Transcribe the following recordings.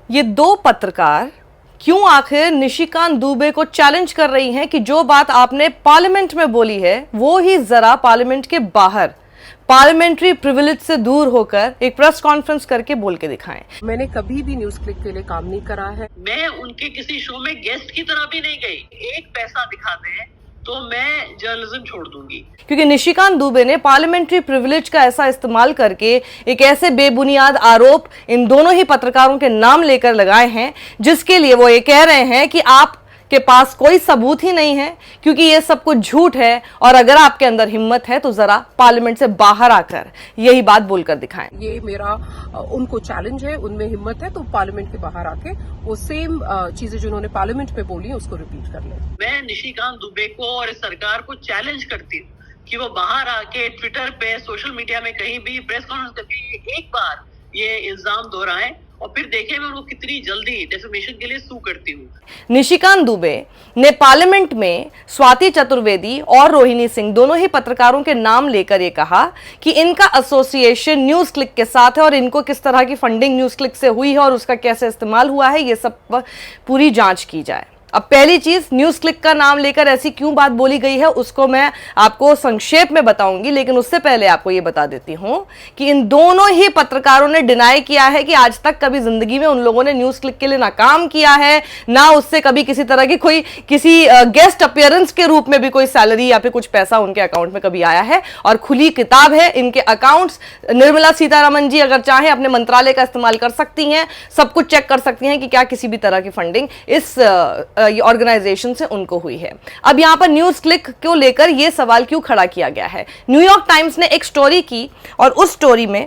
ये दो पत्रकार क्यों आखिर निशिकांत दुबे को चैलेंज कर रही हैं कि जो बात आपने पार्लियामेंट में बोली है वो ही जरा पार्लियामेंट के बाहर पार्लियामेंट्री प्रिविलेज से दूर होकर एक प्रेस कॉन्फ्रेंस करके बोल के दिखाएं। मैंने कभी भी न्यूज क्लिक के लिए काम नहीं करा है। मैं उनके किसी शो में गेस्ट की तरह भी नहीं गई। एक पैसा दिखा दें तो मैं जर्नलिज्म छोड़ दूंगी। क्योंकि निशिकांत दुबे ने पार्लियामेंट्री प्रिविलेज का ऐसा इस्तेमाल करके एक ऐसे बेबुनियाद आरोप इन दोनों ही पत्रकारों के नाम लेकर लगाए हैं जिसके लिए वो ये कह रहे हैं कि आप के पास कोई सबूत ही नहीं है, क्योंकि ये सब कुछ झूठ है और अगर आपके अंदर हिम्मत है तो जरा पार्लियामेंट से बाहर आकर यही बात बोलकर दिखाएं। ये मेरा उनको चैलेंज है, उनमें हिम्मत है तो पार्लियामेंट के बाहर आके वो सेम चीजें जो उन्होंने पार्लियामेंट में बोली है उसको रिपीट कर लें। मैं निशिकांत दुबे को और इस सरकार को चैलेंज करती हूँ कि वो बाहर आके ट्विटर पे, सोशल मीडिया में कहीं भी प्रेस कॉन्फ्रेंस करके एक बार ये इल्जाम दोहराएं और फिर देखें मैं उनको कितनी जल्दी डेफेमेशन के लिए सू करती हूँ। निशिकांत दुबे ने पार्लियामेंट में स्वाति चतुर्वेदी और रोहिणी सिंह दोनों ही पत्रकारों के नाम लेकर ये कहा कि इनका एसोसिएशन न्यूज क्लिक के साथ है और इनको किस तरह की फंडिंग न्यूज क्लिक से हुई है और उसका कैसे इस्तेमाल हुआ है ये सब पर पूरी जांच की जाए। अब पहली चीज, न्यूज क्लिक का नाम लेकर ऐसी क्यों बात बोली गई है उसको मैं आपको संक्षेप में बताऊंगी, लेकिन उससे पहले आपको ये बता देती हूं कि इन दोनों ही पत्रकारों ने डिनाई किया है कि आज तक कभी जिंदगी में उन लोगों ने न्यूज क्लिक के लिए ना काम किया है, ना उससे कभी किसी तरह की किसी गेस्ट अपीयरेंस के रूप में भी कोई सैलरी या फिर कुछ पैसा उनके अकाउंट में कभी आया है। और खुली किताब है इनके अकाउंट्स। निर्मला सीतारमण जी अगर चाहे अपने मंत्रालय का इस्तेमाल कर सकती हैं, सब कुछ चेक कर सकती हैं कि क्या किसी भी तरह की फंडिंग इस ऑर्गेनाइजेशन से उनको हुई है। अब यहां पर न्यूज क्लिक को लेकर यह सवाल क्यों खड़ा किया गया है। न्यूयॉर्क टाइम्स ने एक स्टोरी की और उस स्टोरी में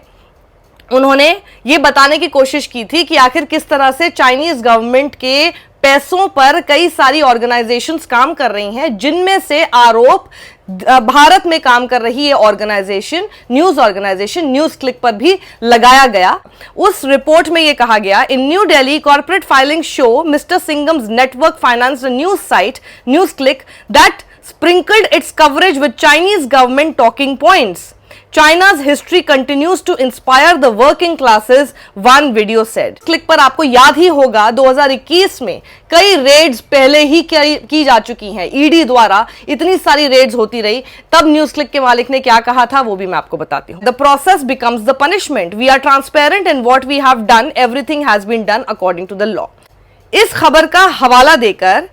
उन्होंने ये बताने की कोशिश की थी कि आखिर किस तरह से चाइनीज गवर्नमेंट के पैसों पर कई सारी ऑर्गेनाइजेशंस काम कर रही हैं, जिनमें से आरोप भारत में काम कर रही है ऑर्गेनाइजेशन न्यूज क्लिक पर भी लगाया गया। उस रिपोर्ट में यह कहा गया, in New Delhi corporate filings show Mr Singham's network financed news site NewsClick that sprinkled its coverage with Chinese government talking points. China's history continues to inspire the working classes, one video said. Click पर आपको याद ही होगा 2021 में कई Reds पहले ही की जा चुकी हैं ईडी द्वारा, इतनी सारी रेड्स होती रही। तब न्यूज क्लिक के मालिक ने क्या कहा था वो भी मैं आपको बताती हूँ। The process becomes the punishment. We are transparent in what we have done. Everything has been done according to the law. इस खबर का हवाला देकर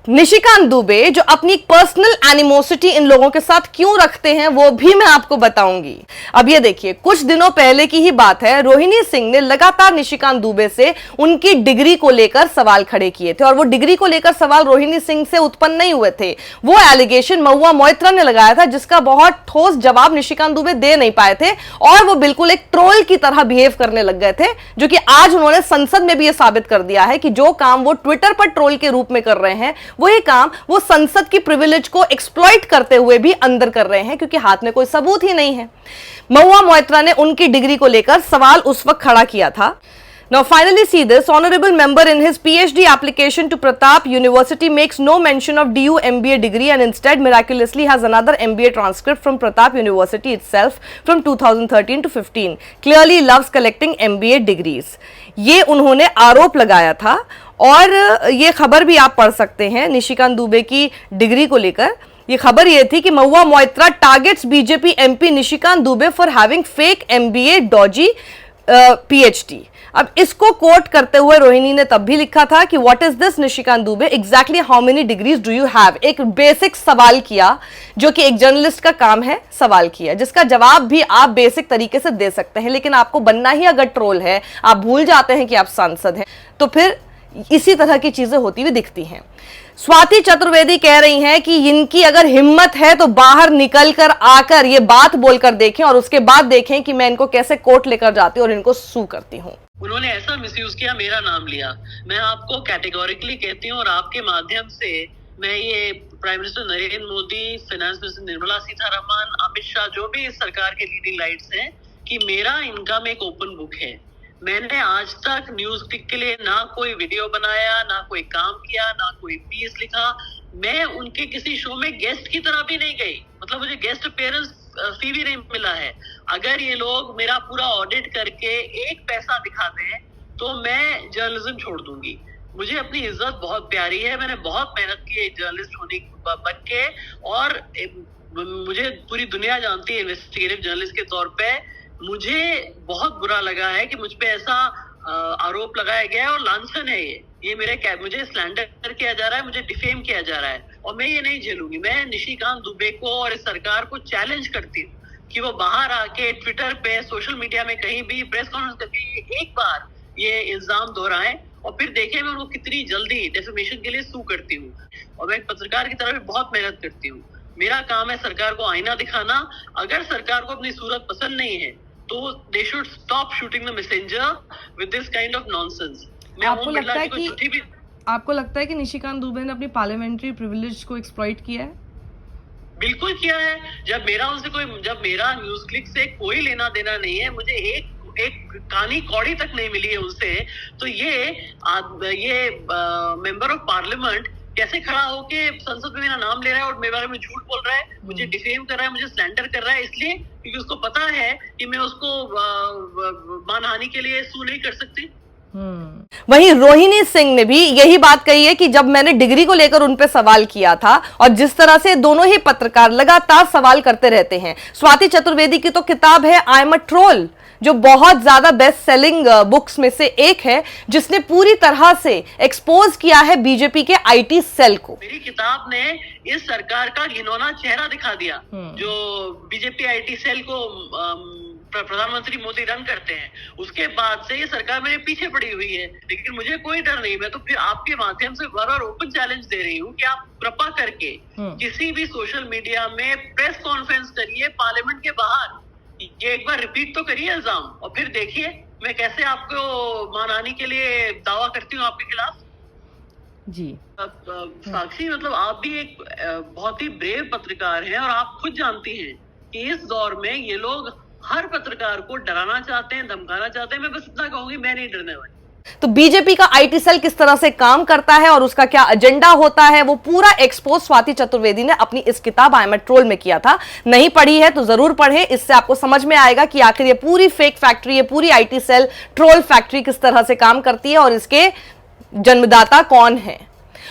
निशिकांत दुबे जो अपनी पर्सनल एनिमोसिटी इन लोगों के साथ क्यों रखते हैं वो भी मैं आपको बताऊंगी। अब ये देखिए, कुछ दिनों पहले की ही बात है, रोहिणी सिंह ने लगातार निशिकांत दुबे से उनकी डिग्री को लेकर सवाल खड़े किए थे और वो डिग्री को लेकर सवाल रोहिणी सिंह से उत्पन्न नहीं हुए थे। वो एलिगेशन महुआ मोइत्रा ने लगाया था जिसका बहुत ठोस जवाब निशिकांत दुबे दे नहीं पाए थे और वो बिल्कुल एक ट्रोल की तरह बिहेव करने लग गए थे, जो कि आज उन्होंने संसद में भी यह साबित कर दिया है कि जो काम वो ट्विटर पर ट्रोल के रूप में कर रहे हैं वही काम वो संसद की प्रिविलेज को एक्सप्लॉइट करते हुए भी अंदर कर रहे हैं, क्योंकि हाथ में कोई सबूत ही नहीं है। महुआ मोइत्रा ने उनकी डिग्री को लेकर सवाल उस वक्त खड़ा किया था। Now finally see this, honorable member in his PhD application to Pratap University makes no mention of DU MBA degree and instead miraculously has another MBA transcript from Pratap University itself from 2013 to 15. Clearly loves collecting MBA degrees. ये उन्होंने आरोप लगाया था और ये खबर भी आप पढ़ सकते हैं निशिकांत दुबे की डिग्री को लेकर। ये खबर ये थी कि Mahua Moitra targets BJP MP Nishikant Dubey for having fake MBA dodgy PhD। अब इसको कोट करते हुए रोहिणी ने तब भी लिखा था कि what is this Nishikant Dubey, exactly how many degrees do you have. एक बेसिक सवाल किया जो कि एक जर्नलिस्ट का काम है, सवाल किया जिसका जवाब भी आप बेसिक तरीके से दे सकते हैं, लेकिन आपको बनना ही अगर ट्रोल है, आप भूल जाते हैं कि आप सांसद हैं, तो फिर इसी तरह की चीजें होती हुई दिखती हैं। स्वाति चतुर्वेदी कह रही हैं कि इनकी अगर हिम्मत है तो बाहर निकलकर आकर ये बात बोलकर देखें और उसके बाद देखें कि मैं इनको कैसे कोर्ट लेकर जाती हूं और इनको सू करती हूं। उन्होंने ऐसा मिसयूज किया, मेरा नाम लिया। मैं आपको कैटेगोरिकली कहती हूँ और आपके माध्यम से मैं ये prime minister Narendra Modi, finance minister Nirmala Sitharaman, Amit Shah, जो भी इस सरकार के लीडिंग लाइट्स हैं, कि मेरा इनकम एक ओपन बुक है। मैंने आज तक न्यूज क्लिक के लिए ना कोई वीडियो बनाया, ना कोई काम किया, ना कोई पीस लिखा। मैं उनके किसी शो में गेस्ट की तरह भी नहीं गई, मतलब मुझे गेस्ट अपीयरेंस फी भी नहीं मिला है। अगर ये लोग मेरा पूरा ऑडिट करके एक पैसा दिखा दें तो मैं जर्नलिज्म छोड़ दूंगी। मुझे अपनी इज्जत बहुत प्यारी है, मैंने बहुत मेहनत की है जर्नलिस्ट होने बन के, और मुझे पूरी दुनिया जानती है इन्वेस्टिगेटिव जर्नलिस्ट के तौर पे। मुझे बहुत बुरा लगा है कि मुझ पे ऐसा आरोप लगाया गया है और लांछन है ये मेरे मुझे स्लैंडर किया जा रहा है, मुझे डिफेम किया जा रहा है, और मैं ये नहीं झेलूंगी। मैं निशिकांत दुबे को और इस सरकार को चैलेंज करती हूँ कि वो बाहर आके ट्विटर पे, सोशल मीडिया में कहीं भी प्रेस कॉन्फ्रेंस करके एक बार ये इल्जाम दोहराएं, और फिर देखें मैं उनको कितनी जल्दी डेफेमेशन के लिए सू करती हूँ। और मैं एक पत्रकार की तरह भी बहुत मेहनत करती हूँ। मेरा काम है सरकार को आईना दिखाना। अगर सरकार को अपनी सूरत पसंद नहीं है तो they should stop shooting the messenger with this kind of nonsense. आपको लगता है कि निशिकांत दुबे ने अपनी पार्लियामेंट्री प्रिविलेज को एक्सप्लॉइट किया है? बिल्कुल किया है। जब मेरा न्यूज क्लिक से कोई लेना देना नहीं है, मुझे एक कानी कौड़ी तक नहीं मिली है उनसे, तो ये मेंबर ऑफ पार्लियामेंट कैसे खड़ा होके संसद में मेरा नाम ले रहा है और मेरे बारे में झूठ बोल रहा है, मुझे डिफेम कर रहा है, मुझे स्लैंडर कर रहा है, इसलिए क्योंकि उसको पता है कि मैं उसको मानहानि के लिए सू नहीं कर सकती। वहीं रोहिणी सिंह ने भी यही बात कही है कि जब मैंने डिग्री को लेकर उन पे सवाल किया था, और जिस तरह से दोनों ही पत्रकार लगातार सवाल करते रहते हैं। स्वाति चतुर्वेदी की तो किताब है आई एम अ ट्रोल, जो बहुत ज्यादा बेस्ट सेलिंग बुक्स में से एक है, जिसने पूरी तरह से एक्सपोज किया है बीजेपी के आईटी सेल को। मेरी किताब ने इस सरकार का घिनौना चेहरा दिखा दिया, जो बीजेपी आईटी सेल को प्रधानमंत्री मोदी रन करते हैं। उसके बाद से ये सरकार मेरे पीछे पड़ी हुई है, लेकिन मुझे कोई डर नहीं। मैं तो फिर आपके माध्यम से बार बार ओपन चैलेंज दे रही हूँ कि आप कृपा करके किसी भी सोशल मीडिया में प्रेस कॉन्फ्रेंस करिए पार्लियामेंट के बाहर, ये एक बार रिपीट तो करिए इल्जाम, और फिर देखिए मैं कैसे आपको मानहानि के लिए दावा करती हूँ आपके खिलाफ। जी साक्षी, मतलब आप भी एक बहुत ही ब्रेव पत्रकार हैं, और आप खुद जानती हैं कि इस दौर में ये लोग हर पत्रकार को डराना चाहते हैं, धमकाना चाहते हैं। मैं बस इतना कहूंगी, मैं नहीं डरने वाली। तो बीजेपी का आईटी सेल किस तरह से काम करता है और उसका क्या एजेंडा होता है, वो पूरा एक्सपोज स्वाति चतुर्वेदी ने अपनी इस किताब आई एम अ ट्रोल में किया था। नहीं पढ़ी है तो जरूर पढ़ें, इससे आपको समझ में आएगा कि आखिर ये पूरी फेक फैक्ट्री, ये पूरी आईटी सेल ट्रोल फैक्ट्री किस तरह से काम करती है और इसके जन्मदाता कौन है।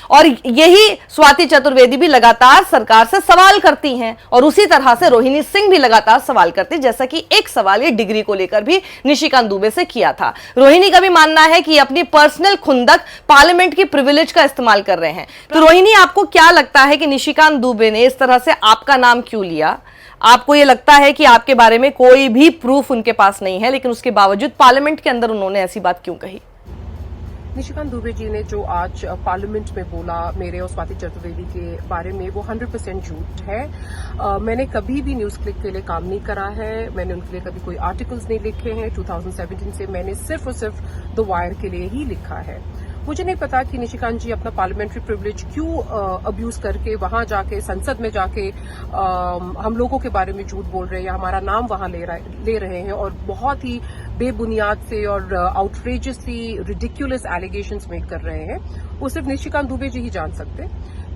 और यही स्वाति चतुर्वेदी भी लगातार सरकार से सवाल करती हैं, और उसी तरह से रोहिणी सिंह भी लगातार सवाल करती, जैसा कि एक सवाल ये डिग्री को लेकर भी निशिकांत दुबे से किया था। रोहिणी का भी मानना है कि अपनी पर्सनल खुंदक पार्लियामेंट की प्रिविलेज का इस्तेमाल कर रहे हैं। तो रोहिणी, आपको क्या लगता है कि निशिकांत दुबे ने इस तरह से आपका नाम क्यों लिया? आपको ये लगता है कि आपके बारे में कोई भी प्रूफ उनके पास नहीं है, लेकिन उसके बावजूद पार्लियामेंट के अंदर उन्होंने ऐसी बात क्यों कही? निशिकांत दुबे जी ने जो आज पार्लियामेंट में बोला मेरे और स्वाति चतुर्वेदी के बारे में, वो 100% झूठ है। मैंने कभी भी न्यूज क्लिक के लिए काम नहीं करा है, मैंने उनके लिए कभी कोई आर्टिकल्स नहीं लिखे हैं। 2017 से मैंने सिर्फ और सिर्फ द वायर के लिए ही लिखा है। मुझे नहीं पता कि निशिकांत जी अपना पार्लियामेंट्री प्रिविलेज क्यों अब्यूज करके वहां जाके संसद में जाके हम लोगों के बारे में झूठ बोल रहे हैं या हमारा नाम वहां ले रहे हैं, और बहुत ही बेबुनियाद से और आउटरेजियसली रिडिक्यूलस एलिगेशंस मेक कर रहे हैं। वो सिर्फ निशिकांत दुबे जी ही जान सकते।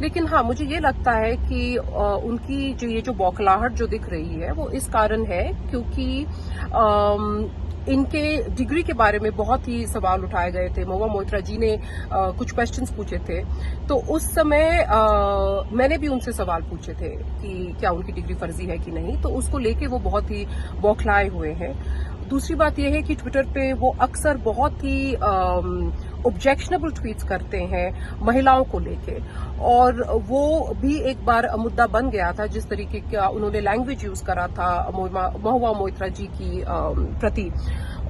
लेकिन हाँ, मुझे ये लगता है कि उनकी जो बौखलाहट जो दिख रही है वो इस कारण है क्योंकि इनके डिग्री के बारे में बहुत ही सवाल उठाए गए थे। महुआ मोइत्रा जी ने कुछ क्वेश्चंस पूछे थे, तो उस समय मैंने भी उनसे सवाल पूछे थे कि क्या उनकी डिग्री फर्जी है कि नहीं, तो उसको लेके वो बहुत ही बौखलाए हुए हैं। दूसरी बात यह है कि ट्विटर पे वो अक्सर बहुत ही ऑब्जेक्शनेबल ट्वीट्स करते हैं महिलाओं को लेके, और वो भी एक बार मुद्दा बन गया था जिस तरीके का उन्होंने लैंग्वेज यूज करा था महुआ मोइत्रा जी की प्रति,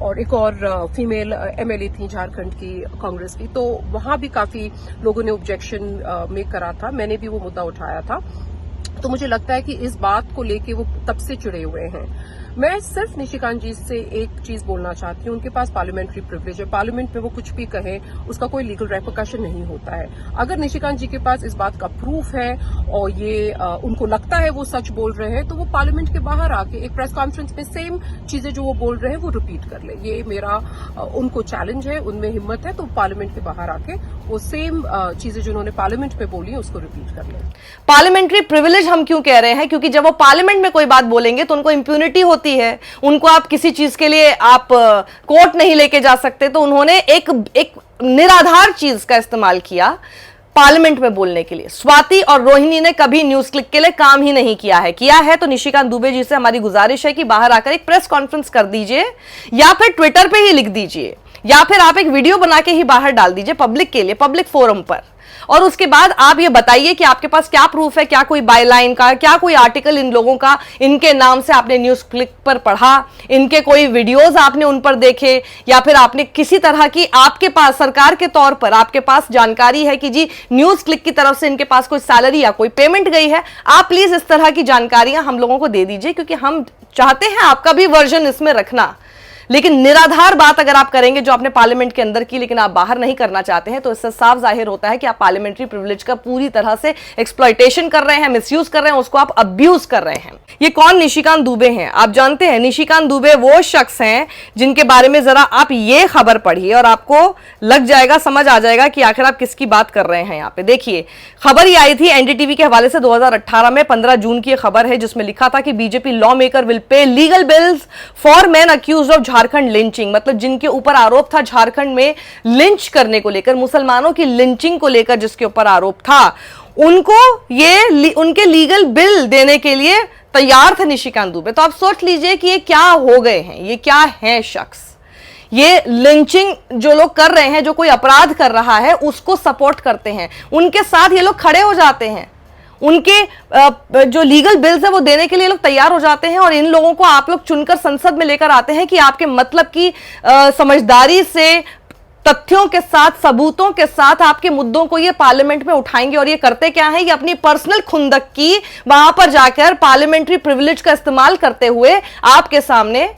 और एक और फीमेल एमएलए थी झारखंड की कांग्रेस की, तो वहां भी काफी लोगों ने ऑब्जेक्शन मेक करा था। मैंने भी वो मुद्दा उठाया था। तो मुझे लगता है कि इस बात को लेके वो तब से चिड़े हुए हैं। मैं सिर्फ निशिकांत जी से एक चीज बोलना चाहती हूँ, उनके पास पार्लियामेंट्री प्रिविलेज है, पार्लियामेंट में वो कुछ भी कहें उसका कोई लीगल रेपरकशन नहीं होता है। अगर निशिकांत जी के पास इस बात का प्रूफ है और ये उनको लगता है वो सच बोल रहे हैं, तो वो पार्लियामेंट के बाहर आके एक प्रेस कॉन्फ्रेंस में सेम चीजें जो वो बोल रहे हैं वो रिपीट कर ले। ये मेरा उनको चैलेंज है, उनमें हिम्मत है तो पार्लियामेंट के बाहर आके वो सेम चीजें जो उन्होंने पार्लियामेंट में बोली है उसको रिपीट कर ले। पार्लियामेंट्री प्रिविलेज हम क्यों कह रहे हैं? क्योंकि जब वो पार्लियामेंट में कोई बात बोलेंगे तो उनको इंप्यूनिटी होती होती है, उनको आप किसी चीज के लिए आप कोर्ट नहीं लेके जा सकते, तो उन्होंने एक निराधार चीज का इस्तेमाल किया पार्लियामेंट में बोलने के लिए। स्वाति और रोहिणी ने कभी न्यूज क्लिक के लिए काम ही नहीं किया है तो निशिकांत दुबे जी से हमारी गुजारिश है कि बाहर आकर एक प्रेस कॉन्फ्रेंस कर दीजिए, या फिर ट्विटर पे ही लिख दीजिए, या फिर आप एक वीडियो बना के ही बाहर डाल दीजिए पब्लिक के लिए, पब्लिक फोरम पर, और उसके बाद आप ये बताइए कि आपके पास क्या प्रूफ है, क्या कोई बायलाइन का, क्या कोई आर्टिकल इन लोगों का इनके नाम से आपने न्यूज क्लिक पर पढ़ा, इनके कोई वीडियोस आपने उन पर देखे, या फिर आपने किसी तरह की आपके पास सरकार के तौर पर आपके पास जानकारी है कि जी न्यूज क्लिक की तरफ से इनके पास कोई सैलरी या कोई पेमेंट गई है। आप प्लीज इस तरह की जानकारियां हम लोगों को दे दीजिए, क्योंकि हम चाहते हैं आपका भी वर्जन इसमें रखना। लेकिन निराधार बात अगर आप करेंगे जो आपने पार्लियामेंट के अंदर की, लेकिन आप बाहर नहीं करना चाहते हैं, तो इससे साफ जाहिर होता है कि आप पार्लियामेंट्री प्रिविलेज का पूरी तरह से एक्सप्लॉयटेशन कर रहे हैं, मिसयूज कर रहे हैं, उसको आप अब्यूज कर रहे हैं। ये कौन निशिकांत दुबे हैं? आप जानते हैं निशिकांत दुबे वो शख्स हैं जिनके बारे में जरा आप ये खबर पढ़िए और आपको लग जाएगा, समझ आ जाएगा कि आखिर आप किसकी बात कर रहे हैं। यहाँ पे देखिए, खबर ये आई थी एनडीटीवी के हवाले से 2018 में 15 जून की खबर है, जिसमें लिखा था कि BJP law maker will pay legal bills for man accused of Jharkhand lynching. मतलब जिनके ऊपर आरोप था झारखंड में लिंच करने को लेकर, मुसलमानों की लिंचिंग को लेकर जिसके ऊपर आरोप था, उनको ये उनके लीगल बिल देने के लिए तैयार थे निशिकांत दुबे। तो आप सोच लीजिए कि ये क्या हो गए हैं, ये क्या है शख्स। ये लिंचिंग जो लोग कर रहे हैं, जो कोई अपराध कर रहा है उसको सपोर्ट करते हैं, उनके साथ ये लोग खड़े हो जाते हैं, उनके जो लीगल बिल्स है वो देने के लिए लोग तैयार हो जाते हैं, और इन लोगों को आप लोग चुनकर संसद में लेकर आते हैं कि आपके मतलब की समझदारी से, तथ्यों के साथ, सबूतों के साथ आपके मुद्दों को ये पार्लियामेंट में उठाएंगे। और ये करते क्या है, ये अपनी पर्सनल खुंदक की वहां पर जाकर पार्लियामेंट्री प्रिविलेज का इस्तेमाल करते हुए आपके सामने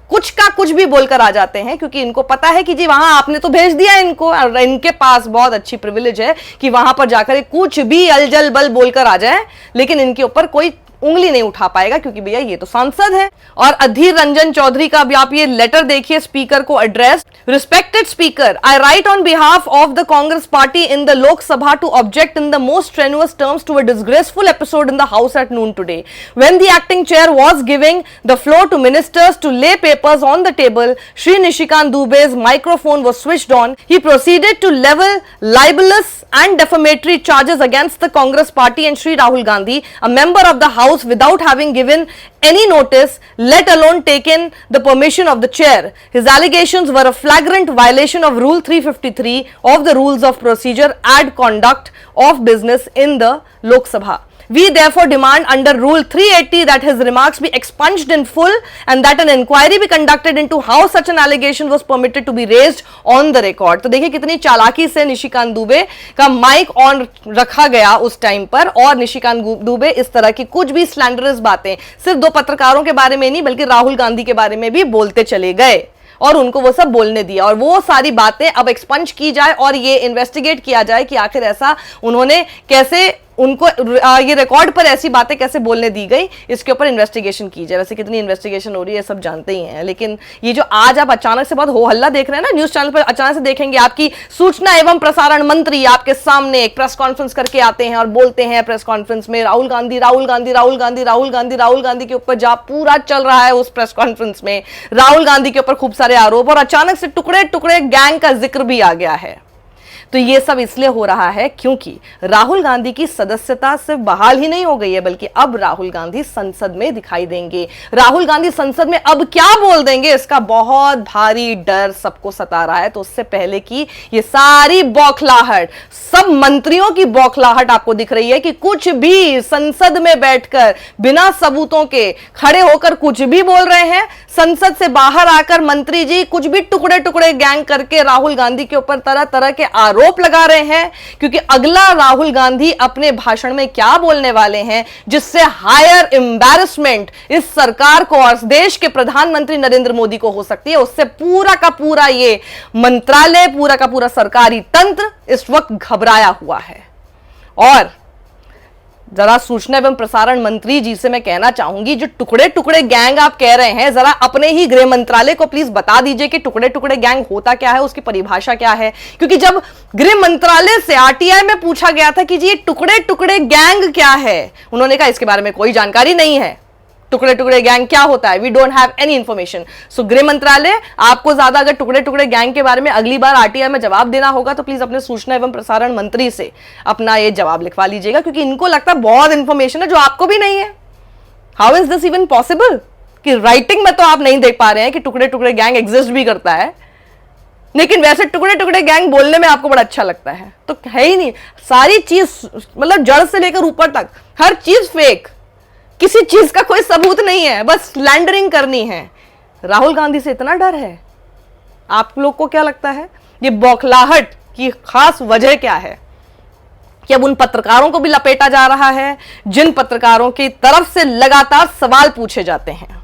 कुछ का कुछ भी बोलकर आ जाते हैं, क्योंकि इनको पता है कि जी वहां आपने तो भेज दिया इनको, और इनके पास बहुत अच्छी प्रिविलेज है कि वहां पर जाकर कुछ भी अलजल बल बोलकर आ जाए, लेकिन इनके ऊपर कोई उंगली नहीं उठा पाएगा, क्योंकि भैया ये तो सांसद है। और अधीर रंजन चौधरी का भी आप ये लेटर देखिए, स्पीकर को address. Respected speaker, I write on behalf of the Congress party in the Lok Sabha to object in the most strenuous terms to a disgraceful episode in the house at noon today, when the acting chair was giving the floor to ministers to lay papers on the table. Shri Nishikant Dube's microphone was switched on. He proceeded to level libelous and defamatory charges against the Congress party and Shri Rahul Gandhi, a member of the house, without having given any notice, let alone taken the permission of the chair. His allegations were a flagrant violation of Rule 353 of the Rules of Procedure and Conduct of Business in the Lok Sabha. We therefore demand under Rule 380 that his remarks be expunged in full and that an inquiry be conducted into how such an allegation was permitted to be raised on the record. तो देखिए कितनी चालाकी से निशिकांत दुबे का mic on रखा गया उस time पर, और निशिकांत दुबे इस तरह की कुछ भी स्लैंडरस बातें सिर्फ दो पत्रकारों के बारे में नहीं बल्कि राहुल गांधी के बारे में भी बोलते चले गए, और उनको वो सब बोलने दिया। और वो सारी बातें अब एक्सपंज की जाए और ये इन्वेस्टिगेट किया जाए कि आखिर ऐसा उन्होंने कैसे, उनको ये रिकॉर्ड पर ऐसी बातें कैसे बोलने दी गई, इसके ऊपर इन्वेस्टिगेशन की जाए। वैसे कितनी इन्वेस्टिगेशन हो रही है सब जानते ही हैं, लेकिन ये जो आज आप अचानक से बहुत हो हल्ला देख रहे हैं ना न्यूज चैनल पर, अचानक से देखेंगे आपकी सूचना एवं प्रसारण मंत्री आपके सामने एक प्रेस कॉन्फ्रेंस करके आते हैं और बोलते हैं प्रेस कॉन्फ्रेंस में राहुल गांधी राहुल गांधी राहुल गांधी राहुल गांधी राहुल गांधी के ऊपर जा पूरा चल रहा है। उस प्रेस कॉन्फ्रेंस में राहुल गांधी के ऊपर खूब सारे आरोप, और अचानक से टुकड़े टुकड़े गैंग का जिक्र भी आ गया है। तो ये सब इसलिए हो रहा है क्योंकि राहुल गांधी की सदस्यता सिर्फ बहाल ही नहीं हो गई है, बल्कि अब राहुल गांधी संसद में दिखाई देंगे। राहुल गांधी संसद में अब क्या बोल देंगे, इसका बहुत भारी डर सबको सता रहा है। तो उससे पहले कि ये सारी बौखलाहट, सब मंत्रियों की बौखलाहट आपको दिख रही है कि कुछ भी संसद में बैठकर बिना सबूतों के खड़े होकर कुछ भी बोल रहे हैं, संसद से बाहर आकर मंत्री जी कुछ भी टुकड़े टुकड़े गैंग करके राहुल गांधी के ऊपर तरह तरह के आरोप लगा रहे हैं। क्योंकि अगला राहुल गांधी अपने भाषण में क्या बोलने वाले हैं जिससे हायर एम्बैरेसमेंट इस सरकार को और देश के प्रधानमंत्री नरेंद्र मोदी को हो सकती है, उससे पूरा का पूरा ये मंत्रालय, पूरा का पूरा सरकारी तंत्र इस वक्त घबराया हुआ है। और जरा सूचना एवं प्रसारण मंत्री जी से मैं कहना चाहूंगी, जो टुकड़े टुकड़े गैंग आप कह रहे हैं, जरा अपने ही गृह मंत्रालय को प्लीज बता दीजिए कि टुकड़े टुकड़े गैंग होता क्या है, उसकी परिभाषा क्या है। क्योंकि जब गृह मंत्रालय से आरटीआई में पूछा गया था कि जी ये टुकड़े टुकड़े गैंग क्या है, उन्होंने कहा इसके बारे में कोई जानकारी नहीं है। टुकड़े टुकड़े गैंग क्या होता है, we don't have any information. So गृह मंत्रालय, आपको ज्यादा अगर टुकड़े टुकड़े गैंग के बारे में अगली बार आरटीआई में जवाब देना होगा तो प्लीज अपने सूचना एवं प्रसारण मंत्री से अपना ये जवाब लिखवा लीजिएगा, क्योंकि इनको लगता है बहुत इंफॉर्मेशन है जो आपको भी नहीं है। How is this even possible कि राइटिंग में तो आप नहीं देख पा रहे हैं कि टुकड़े टुकड़े गैंग एग्जिस्ट भी करता है, लेकिन वैसे टुकड़े टुकड़े गैंग बोलने में आपको बड़ा अच्छा लगता है। तो है ही नहीं, सारी चीज मतलब जड़ से लेकर ऊपर तक हर चीज फेक, किसी चीज का कोई सबूत नहीं है, बस स्लैंडरिंग करनी है। राहुल गांधी से इतना डर है, आप लोग को क्या लगता है ये बौखलाहट की खास वजह क्या है कि अब उन पत्रकारों को भी लपेटा जा रहा है जिन पत्रकारों की तरफ से लगातार सवाल पूछे जाते हैं।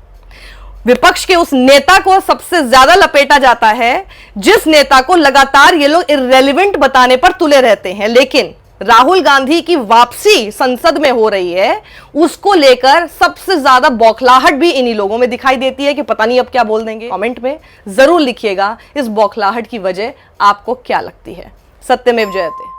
विपक्ष के उस नेता को सबसे ज्यादा लपेटा जाता है जिस नेता को लगातार ये लोग इर्रेलेवेंट बताने पर तुले रहते हैं, लेकिन राहुल गांधी की वापसी संसद में हो रही है, उसको लेकर सबसे ज्यादा बौखलाहट भी इन्हीं लोगों में दिखाई देती है कि पता नहीं अब क्या बोल देंगे। कमेंट में जरूर लिखिएगा इस बौखलाहट की वजह आपको क्या लगती है। सत्यमेव जयते।